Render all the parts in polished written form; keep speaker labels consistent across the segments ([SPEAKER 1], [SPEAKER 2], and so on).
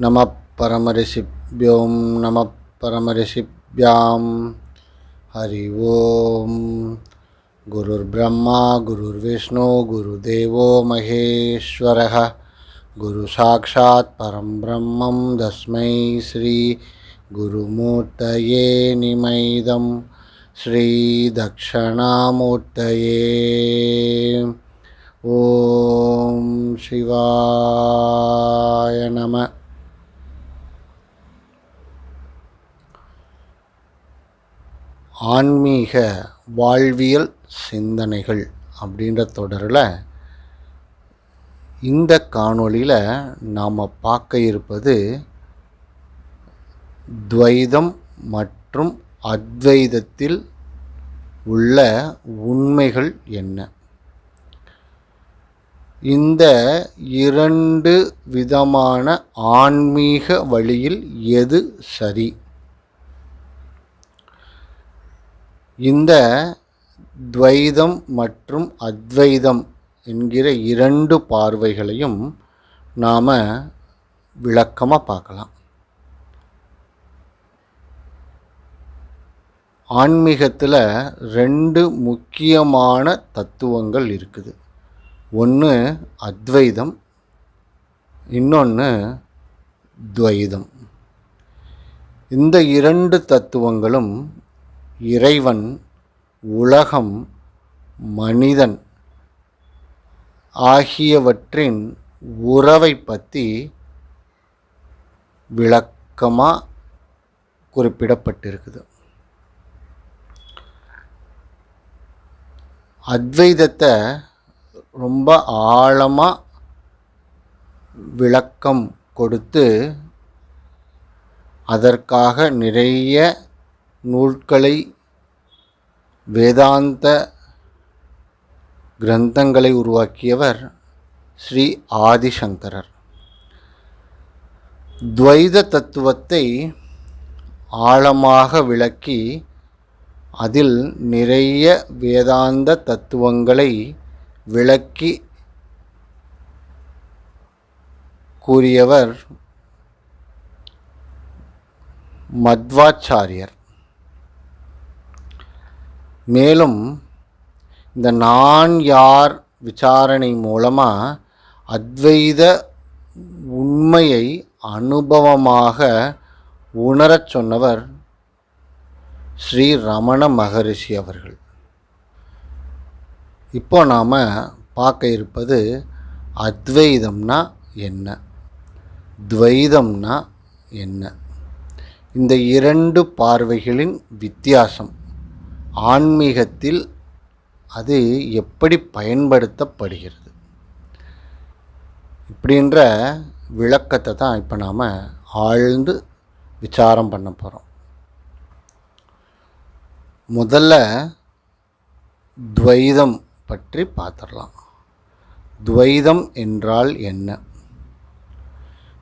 [SPEAKER 1] நம பரமரிஷிப்யோம் நம பரமரிஷிப்யாம். ஹரி ஓம். குருர் பிரம்மா குருர் விஷ்ணு குருதேவோ மகேஸ்வரः. குரு சாக்ஷாத் பரம் பிரம்மம் தஸ்மை ஸ்ரீ குருமூர்த்தயே நிமைதம் ஸ்ரீ தக்ஷணாமூர்த்தயே. ஓம் சிவாய நம. ஆன்மீக வாழ்வியல் சிந்தனைகள் அப்படின்ற தொடரில் இந்த காணொளியில் நாம் பார்க்க இருப்பது துவைதம் மற்றும் அத்வைதத்தில் உள்ள உண்மைகள் என்ன. இந்த இரண்டு விதமான ஆன்மீக வழியில் எது சரி? இந்த துவைதம் மற்றும் அத்வைதம் என்கிற இரண்டு பார்வைகளையும் நாம் விளக்கமாக பார்க்கலாம். ஆன்மீகத்தில் ரெண்டு முக்கியமான தத்துவங்கள் இருக்குது. ஒன்று அத்வைதம், இன்னொன்று துவைதம். இந்த இரண்டு தத்துவங்களும் இறைவன், உலகம், மனிதன் ஆகியவற்றின் உறவை பற்றி விளக்கமாக குறிப்பிடப்பட்டிருக்குது. அத்வைதத்தை ரொம்ப ஆழமாக விளக்கம் கொடுத்து அதற்காக நிறைய நூல்களை, வேதாந்த கிரந்தங்களை உருவாக்கியவர் ஸ்ரீ ஆதிசங்கரர். துவைத தத்துவத்தை ஆழமாக விளக்கி அதில் நிறைய வேதாந்த தத்துவங்களை விளக்கி கூறியவர் மத்வாச்சாரியர். மேலும் இந்த நான் யார் விசாரணை மூலமாக அத்வைத உண்மையை அனுபவமாக உணரச் சொன்னவர் ஸ்ரீ ரமண மகரிஷி அவர்கள். இப்போ நாம் பார்க்க இருப்பது அத்வைதம்னா என்ன, துவைதம்னா என்ன, இந்த இரண்டு பார்வைகளின் வித்தியாசம், ஆன்மீகத்தில் அது எப்படி பயன்படுத்தப்படுகிறது இப்படின்ற விளக்கத்தை தான் இப்போ நாம் ஆழ்ந்து விசாரம் பண்ண போகிறோம். முதல்ல துவைதம் பற்றி பார்த்துடலாம். துவைதம் என்றால் என்ன?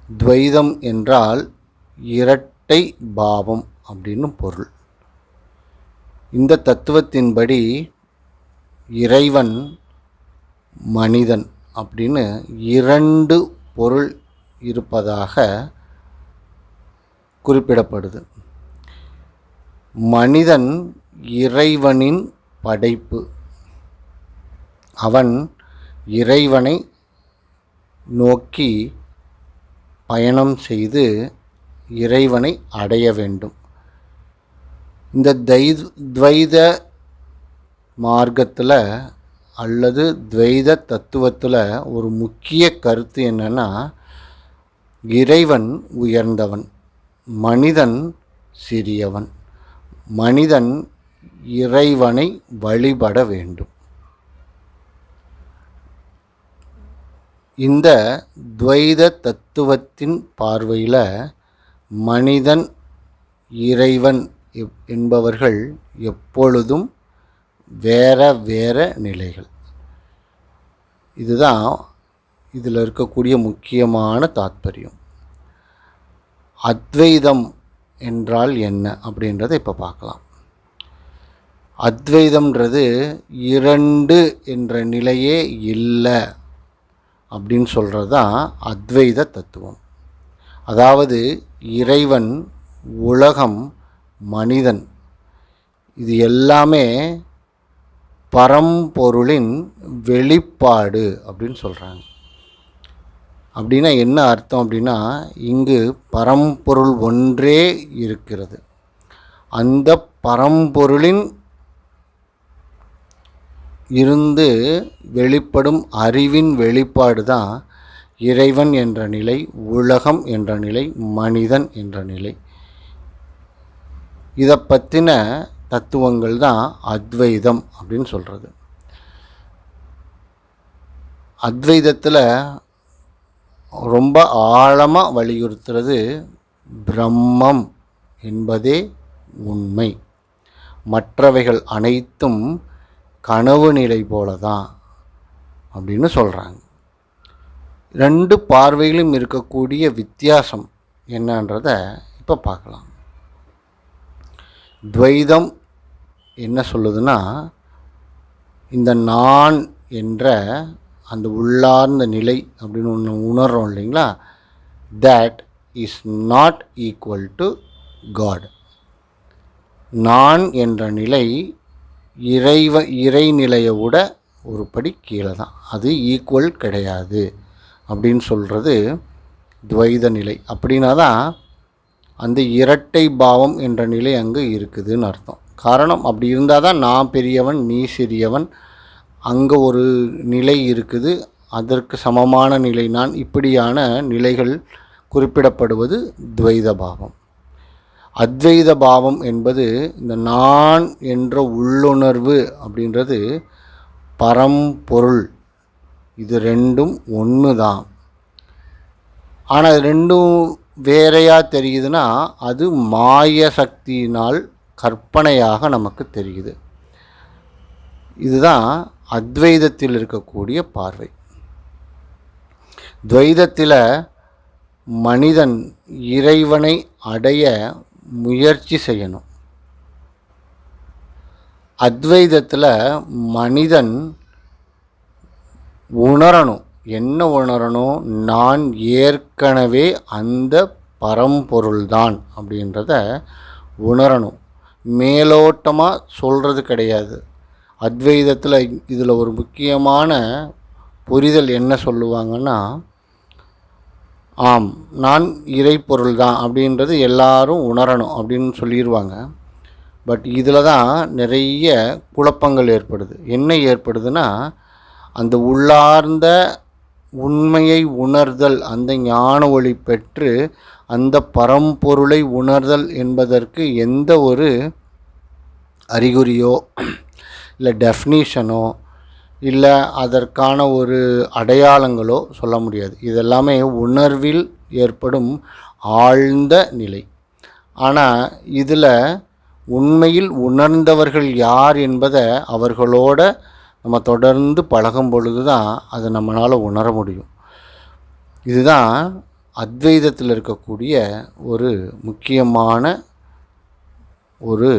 [SPEAKER 1] துவைதம் என்றால் இரட்டை பாவம் அப்படின்னு பொருள். இந்த தத்துவத்தின்படி இறைவன், மனிதன் அப்படின்னு இரண்டு பொருள் இருப்பதாக குறிப்பிடப்படுது. மனிதன் இறைவனின் படைப்பு. அவன் இறைவனை நோக்கி பயணம் செய்து இறைவனை அடைய வேண்டும். இந்த துவைத மார்க்கத்தில் அல்லது துவைத தத்துவத்தில் ஒரு முக்கிய கருத்து என்னன்னா, இறைவன் உயர்ந்தவன், மனிதன் சிறியவன். மனிதன் இறைவனை வழிபட வேண்டும். இந்த துவைத தத்துவத்தின் பார்வையில் மனிதன், இறைவன் என்பவர்கள் எப்பொழுதும் வேற வேற நிலைகள். இதுதான் இதில் இருக்கக்கூடிய முக்கியமான தாத்பரியம். அத்வைதம் என்றால் என்ன அப்படின்றத இப்போ பார்க்கலாம். அத்வைதம்ன்றது இரண்டு என்ற நிலையே இல்லை அப்படின்னு சொல்கிறது தான் அத்வைத தத்துவம். அதாவது இறைவன், உலகம், மனிதன், இது எல்லாமே பரம்பொருளின் வெளிப்பாடு அப்படின்னு சொல்கிறாங்க. அப்படின்னா என்ன அர்த்தம் அப்படின்னா, இங்கு பரம்பொருள் ஒன்றே இருக்கிறது. அந்த பரம்பொருளின் இருந்து வெளிப்படும் அறிவின் வெளிப்பாடு தான் இறைவன் என்ற நிலை, உலகம் என்ற நிலை, மனிதன் என்ற நிலை. இதை பற்றின தத்துவங்கள் தான் அத்வைதம் அப்படின்னு சொல்கிறது. அத்வைதத்தில் ரொம்ப ஆழமாக வலியுறுத்துறது பிரம்மம் என்பதே உண்மை, மற்றவைகள் அனைத்தும் கனவு நிலை போல தான் அப்படின்னு சொல்கிறாங்க. ரெண்டு பார்வையிலும் இருக்கக்கூடிய வித்தியாசம் என்னன்றதை இப்போ பார்க்கலாம். துவைதம் என்ன சொல்லுதுன்னா, இந்த நான் என்ற அந்த உள்ளார்ந்த நிலை அப்படின்னு ஒன்று உணர்றோம் இல்லைங்களா, that is not equal to God. நான் என்ற நிலை இறைநிலையை விட ஒரு படி கீழே தான், அது ஈக்குவல் கிடையாது அப்படின்னு சொல்கிறது துவைத நிலை. அப்படின்னா தான் அந்த இரட்டை பாவம் என்ற நிலை அங்கே இருக்குதுன்னு அர்த்தம். காரணம், அப்படி இருந்தால் தான் நான் பெரியவன் நீ சிறியவன், அங்கே ஒரு நிலை இருக்குது, அதற்கு சமமான நிலை நான், இப்படியான நிலைகள் குறிப்பிடப்படுவது துவைத பாவம். அத்வைத பாவம் என்பது இந்த நான் என்ற உள்ளுணர்வு அப்படின்றது பரம்பொருள், இது ரெண்டும் ஒன்று தான். ஆனால் ரெண்டும் வேறையாக தெரியுதுன்னா அது மாய சக்தியினால் கற்பனையாக நமக்கு தெரியுது. இதுதான் அத்வைதத்தில் இருக்கக்கூடிய பார்வை. துவைதத்தில் மனிதன் இறைவனை அடைய முயற்சி செய்யணும். அத்வைதத்தில் மனிதன் உணரணும். என்ன உணரணும்? நான் ஏற்கனவே அந்த பரம்பொருள்தான் அப்படின்றத உணரணும். மேலோட்டமாக சொல்கிறது கிடையாது. அத்வைதத்தில் இதில் ஒரு முக்கியமான புரிதல் என்ன சொல்லுவாங்கன்னா, ஆம் நான் இறைப்பொருள் தான் அப்படின்றது எல்லாரும் உணரணும் அப்படின்னு சொல்லிடுவாங்க. பட் இதில் தான் நிறைய குழப்பங்கள் ஏற்படுது. என்ன ஏற்படுதுன்னா, அந்த உள்ளார்ந்த உண்மையை உணர்தல், அந்த ஞான ஒளி பெற்று அந்த பரம்பொருளை உணர்தல் என்பதற்கு எந்த ஒரு அறிகுறியோ இல்லை டெஃபினிஷனோ இல்லை அதற்கான ஒரு அடையாளங்களோ சொல்ல முடியாது. இதெல்லாமே உணர்வில் ஏற்படும் ஆழ்ந்த நிலை. ஆனால் இதில் உண்மையில் உணர்ந்தவர்கள் யார் என்பதை அவர்களோட நம்ம தொடர்ந்து பழகும் பொழுது தான் அதை நம்மளால் உணர முடியும். இதுதான் அத்வைதத்தில் இருக்கக்கூடிய ஒரு முக்கியமான ஒரு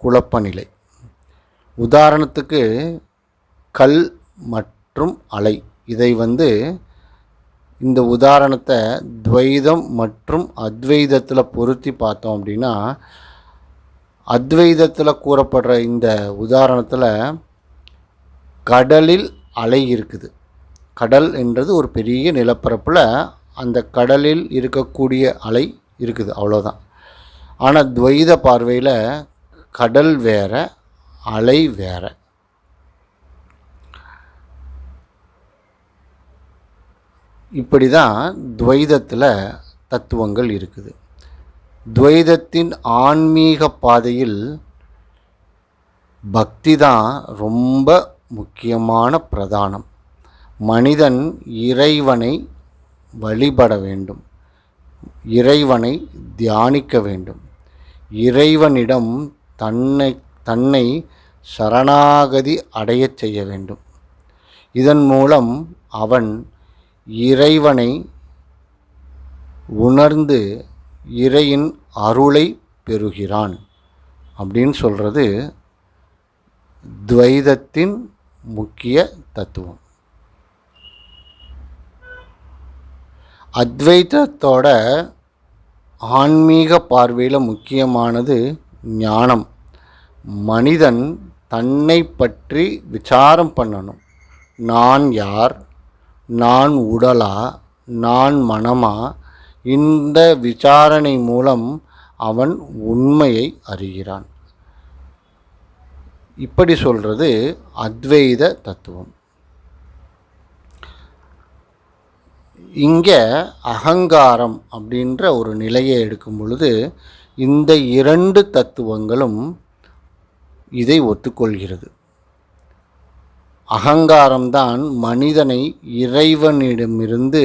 [SPEAKER 1] குழப்ப நிலை. உதாரணத்துக்கு கல் மற்றும் அலை, இதை இந்த உதாரணத்தை துவைதம் மற்றும் அத்வைதத்தில் பொருத்தி பார்த்தோம் அப்படின்னா, அத்வைதத்தில் கூறப்படுற இந்த உதாரணத்தில் கடலில் அலை இருக்குது. கடல் என்றது ஒரு பெரிய நிலப்பரப்பில் அந்த கடலில் இருக்கக்கூடிய அலை இருக்குது, அவ்வளோதான். ஆனால் துவைத பார்வையில் கடல் வேற, அலை வேற. இப்படி தான் துவைதத்தில் தத்துவங்கள் இருக்குது. துவைதத்தின் ஆன்மீக பாதையில் பக்தி தான் ரொம்ப முக்கியமான பிரதானம். மனிதன் இறைவனை வழிபட வேண்டும், இறைவனை தியானிக்க வேண்டும், இறைவனிடம் தன்னை சரணாகதி அடையச் செய்ய வேண்டும். இதன் மூலம் அவன் இறைவனை உணர்ந்து இறையின் அருளை பெறுகிறான் அப்படின்னு சொல்கிறது துவைதத்தின் முக்கிய தத்துவம். அத்வைதத்தோட ஆன்மீக பார்வையில் முக்கியமானது ஞானம். மனிதன் தன்னை பற்றி விசாரம் பண்ணணும். நான் யார், நான் உடலா, நான் மனமா? இந்த விசாரணை மூலம் அவன் உண்மையை அறிகிறான். இப்படி சொல்கிறது அத்வைத தத்துவம். இங்கே அகங்காரம் அப்படின்ற ஒரு நிலையை எடுக்கும் பொழுது இந்த இரண்டு தத்துவங்களும் இதை ஒத்துக்கொள்கிறது. அகங்காரம்தான் மனிதனை இறைவனிடமிருந்து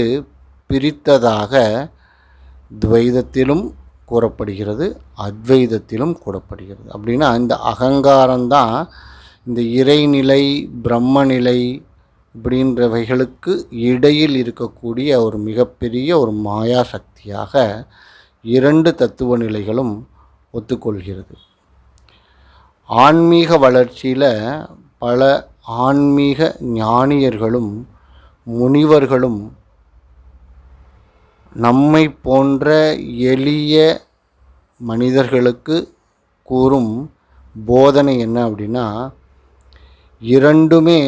[SPEAKER 1] பிரித்ததாக துவைதத்திலும் கூறப்படுகிறது, அத்வைதத்திலும் கூறப்படுகிறது. அப்படின்னா இந்த அகங்காரம்தான் இந்த இறைநிலை, பிரம்மநிலை இப்படின்றவைகளுக்கு இடையில் இருக்கக்கூடிய ஒரு மிகப்பெரிய ஒரு மாயா சக்தியாக இரண்டு தத்துவ நிலைகளும் ஒத்துக்கொள்கிறது. ஆன்மீக வளர்ச்சியில் பல ஆன்மீக ஞானியர்களும் முனிவர்களும் நம்மை போன்ற எளிய மனிதர்களுக்கு கூறும் போதனை என்ன அப்படின்னா, இரண்டுமே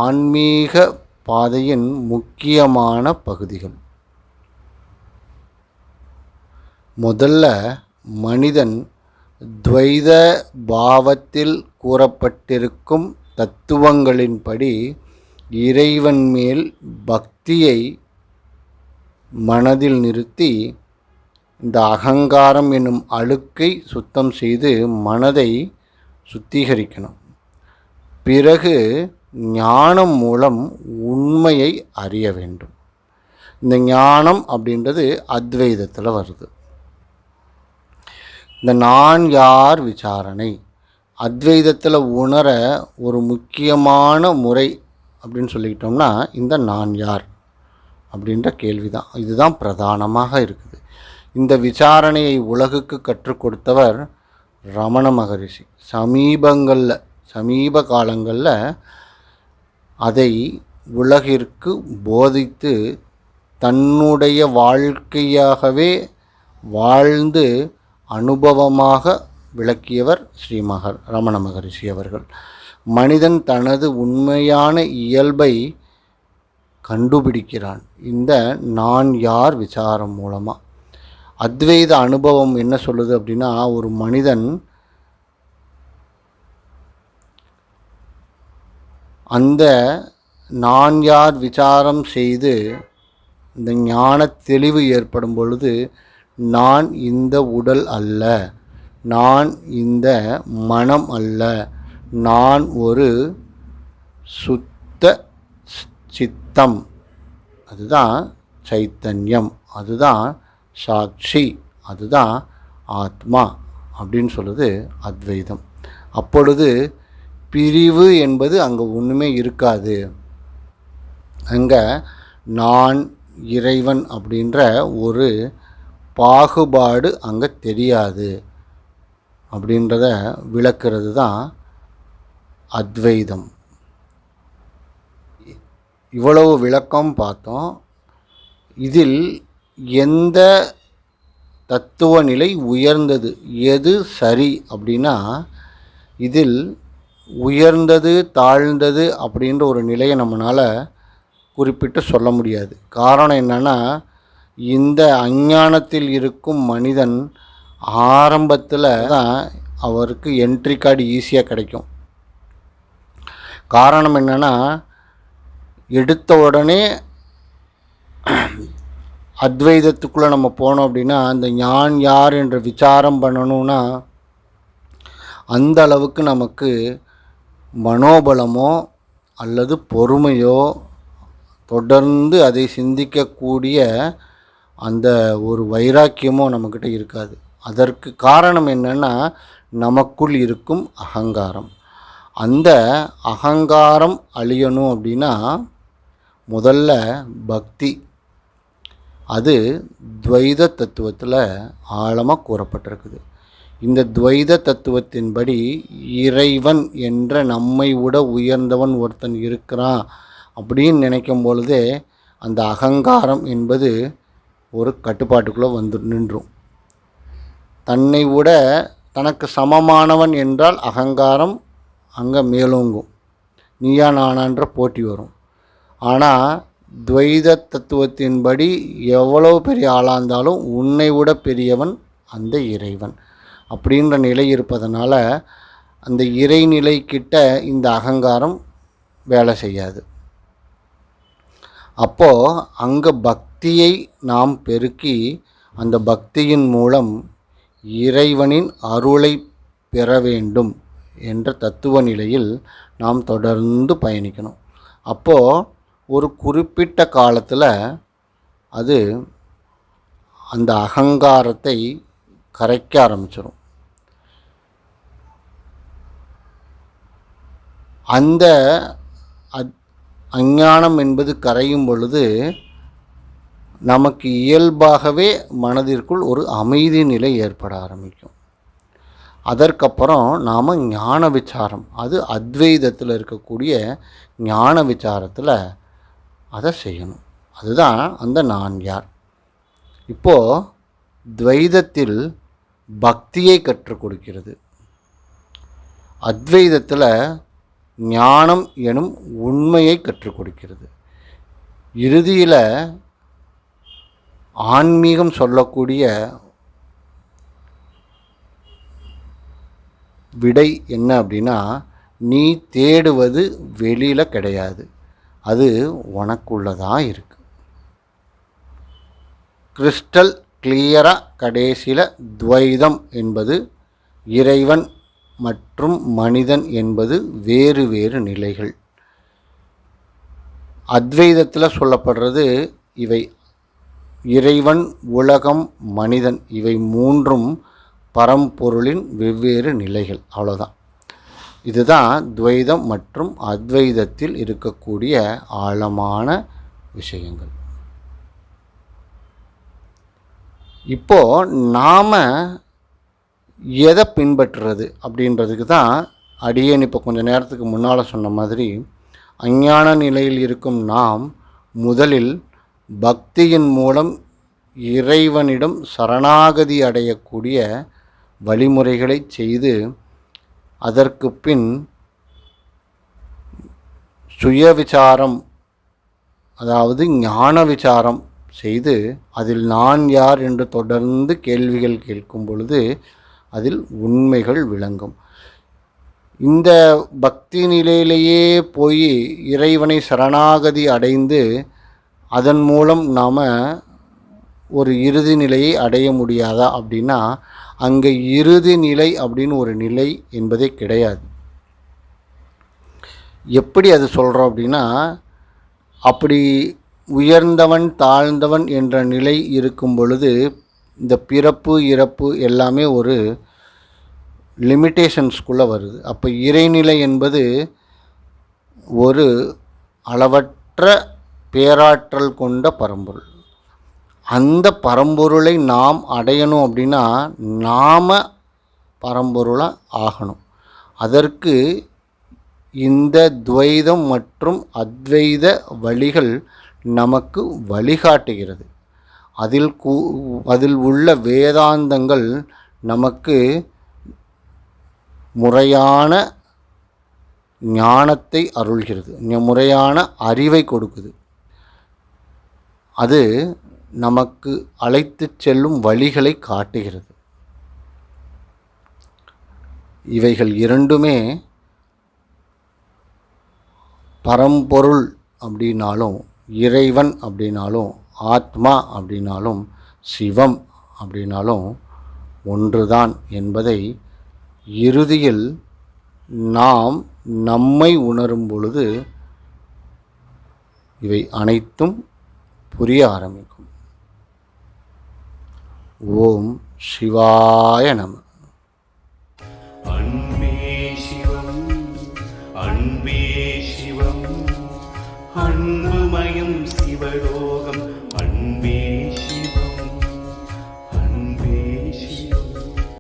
[SPEAKER 1] ஆன்மீக பாதையின் முக்கியமான பகுதிகள். முதல்ல மனிதன் துவைத பாவத்தில் கூறப்பட்டிருக்கும் தத்துவங்களின்படி இறைவன் மேல் பக்தியை மனதில் நிறுத்தி இந்த அகங்காரம் என்னும் அழுக்கை சுத்தம் செய்து மனதை சுத்திகரிக்கணும். பிறகு ஞானம் மூலம் உண்மையை அறிய வேண்டும். இந்த ஞானம் அப்படின்றது அத்வைதத்தில் வருது. இந்த நான் யார் விசாரணை அத்வைதத்தில் உணர ஒரு முக்கியமான முறை அப்படின்னு சொல்லிக்கிட்டோம்னா இந்த நான் யார் அப்படின்ற கேள்வி தான். இதுதான் பிரதானமாக இருக்குது. இந்த விசாரணையை உலகுக்கு கற்றுக் கொடுத்தவர் ரமண மகரிஷி. சமீப காலங்களில் அதை உலகிற்கு போதித்து தன்னுடைய வாழ்க்கையாகவே வாழ்ந்து அனுபவமாக விளக்கியவர் ரமண மகரிஷி அவர்கள். மனிதன் தனது உண்மையான இயல்பை கண்டுபிடிக்கிறான் இந்த நான் யார் விசாரம் மூலமாக. அத்வைத அனுபவம் என்ன சொல்லுது அப்படின்னா, ஒரு மனிதன் அந்த நான் யார் விசாரம் செய்து இந்த ஞான தெளிவு ஏற்படும் பொழுது, நான் இந்த உடல் அல்ல, நான் இந்த மனம் அல்ல, நான் ஒரு சுத்த சித்தம், அதுதான் சைத்தன்யம், அதுதான் சாட்சி, அதுதான் ஆத்மா அப்படின்னு சொல்லுது அத்வைதம். அப்பொழுது பிரிவு என்பது அங்கே ஒன்றுமே இருக்காது. அங்கே நான் இறைவன் அப்படின்ற ஒரு பாகுபாடு அங்கே தெரியாது அப்படின்றத விளக்கிறது தான் அத்வைதம். இவ்வளவு விளக்கம் பார்த்தோம். இதில் எந்த தத்துவ நிலை உயர்ந்தது, எது சரி அப்படின்னா, இதில் உயர்ந்தது தாழ்ந்தது அப்படின்ற ஒரு நிலையை நம்மளால் குறிப்பிட்டு சொல்ல முடியாது. காரணம் என்னென்னா, இந்த அஞ்ஞானத்தில் இருக்கும் மனிதன் ஆரம்பத்தில் தான் அவருக்கு என்ட்ரி கார்டு ஈஸியாக கிடைக்கும். காரணம் என்னென்னா, எடுத்த உடனே அத்வைதத்துக்குள்ளே நம்ம போனோம் அப்படின்னா, அந்த ஞான் யார் என்ற விசாரம் பண்ணணும்னா அந்த அளவுக்கு நமக்கு மனோபலமோ அல்லது பொறுமையோ தொடர்ந்து அதை சிந்திக்கக்கூடிய அந்த ஒரு வைராக்கியமோ நம்மக்கிட்ட இருக்காது. அதற்கு காரணம் என்னென்னா, நமக்குள் இருக்கும் அகங்காரம். அந்த அகங்காரம் அழியணும் அப்படின்னா முதல்ல பக்தி. அது துவைத தத்துவத்தில் ஆழமாக கூறப்பட்டிருக்குது. இந்த துவைத தத்துவத்தின்படி இறைவன் என்ற நம்மை விட உயர்ந்தவன் ஒருத்தன் இருக்கிறான் அப்படின்னு நினைக்கும் பொழுதே அந்த அகங்காரம் என்பது ஒரு கட்டுப்பாட்டுக்குள்ளே வந்து நின்றும். தன்னை விட தனக்கு சமமானவன் என்றால் அகங்காரம் அங்கே மேலோங்கும், நீயா நானான்ற போட்டி வரும். ஆனால் துவைத தத்துவத்தின்படி எவ்வளோ பெரிய ஆளாக இருந்தாலும் உன்னை விட பெரியவன் அந்த இறைவன் அப்படின்ற நிலை இருப்பதனால அந்த இறைநிலை கிட்ட இந்த அகங்காரம் வேலை செய்யாது. அப்போது அங்கே பக்தியை நாம் பெருக்கி அந்த பக்தியின் மூலம் இறைவனின் அருளை பெற வேண்டும் என்ற தத்துவ நிலையில் நாம் தொடர்ந்து பயணிக்கணும். அப்போது ஒரு குறிப்பிட்ட காலத்தில் அது அந்த அகங்காரத்தை கரைக்க ஆரம்பிச்சிடும். அந்த அஞ்ஞானம் என்பது கரையும் பொழுது நமக்கு இயல்பாகவே மனதிற்குள் ஒரு அமைதி நிலை ஏற்பட ஆரம்பிக்கும். அதற்கப்புறம் நாம் ஞான விசாரம், அது அத்வைதத்தில் இருக்கக்கூடிய ஞான விசாரத்தில் அதை செய்யணும். அதுதான் அந்த நான் யார். இப்போது துவைதத்தில் பக்தியை கற்றுக் கொடுக்கிறது, அத்வைதத்தில் ஞானம் எனும் உண்மையை கற்றுக் கொடுக்கிறது. இறுதியில் ஆன்மீகம் சொல்லக்கூடிய விடை என்ன அப்படின்னா, நீ தேடுவது வெளியில் கிடையாது, அது உனக்குள்ளதாக இருக்குது. கிறிஸ்டல் கிளியராக கடைசியில் துவைதம் என்பது இறைவன் மற்றும் மனிதன் என்பது வேறு வேறு நிலைகள். அத்வைதத்தில் சொல்லப்படுறது இவை இறைவன், உலகம், மனிதன், இவை மூன்றும் பரம்பொருளின் வெவ்வேறு நிலைகள். அவ்வளோதான். இதுதான் துவைதம் மற்றும் அத்வைதத்தில் இருக்கக்கூடிய ஆழமான விஷயங்கள். இப்போது நாம் எதை பின்பற்றுறது அப்படின்றதுக்கு தான் அடியேன் இப்போ கொஞ்சம் நேரத்துக்கு முன்னால் சொன்ன மாதிரி, அஞ்ஞான நிலையில் இருக்கும் நாம் முதலில் பக்தியின் மூலம் இறைவனிடம் சரணாகதி அடையக்கூடிய வழிமுறைகளை செய்து அதற்கு பின் சுய விசாரம், அதாவது ஞான விசாரம் செய்து அதில் நான் யார் என்று தொடர்ந்து கேள்விகள் கேட்கும் பொழுது அதில் உண்மைகள் விளங்கும். இந்த பக்தி நிலையிலேயே போய் இறைவனை சரணாகதி அடைந்து அதன் மூலம் நாம் ஒரு இறுதி நிலையை அடைய முடியாதா அப்படின்னா, அங்கே இறுதி நிலை அப்படின்னு ஒரு நிலை என்பதே கிடையாது. எப்படி அது சொல்கிறோம் அப்படின்னா, அப்படி உயர்ந்தவன் தாழ்ந்தவன் என்ற நிலை இருக்கும் பொழுது இந்த பிறப்பு இறப்பு எல்லாமே ஒரு லிமிட்டேஷன்ஸ்குள்ளே வருது. அப்போ இறைநிலை என்பது ஒரு அளவற்ற பேராற்றல் கொண்ட பரம்பொருள். அந்த பரம்பொருளை நாம் அடையணும் அப்படின்னா நாம் பரம்பொருளாக ஆகணும். அதற்கு இந்த துவைதம் மற்றும் அத்வைத வழிகள் நமக்கு வழிகாட்டுகிறது. அதில் உள்ள வேதாந்தங்கள் நமக்கு முறையான ஞானத்தை அருள்கிறது, முறையான அறிவை கொடுக்குது. அது நமக்கு அழைத்து செல்லும் வழிகளை காட்டுகிறது. இவைகள் இரண்டுமே பரம்பொருள் அப்படின்னாலும், இறைவன் அப்படின்னாலும், ஆத்மா அப்படின்னாலும், சிவம் அப்படின்னாலும் ஒன்றுதான் என்பதை இறுதியில் நாம் நம்மை உணரும் பொழுது இவை அனைத்தும் புரிய ஆரம்பிக்கும். ஓம் சிவாய நம.
[SPEAKER 2] அன்பே சிவம், அன்பே சிவம், அன்புமயம் சிவலோ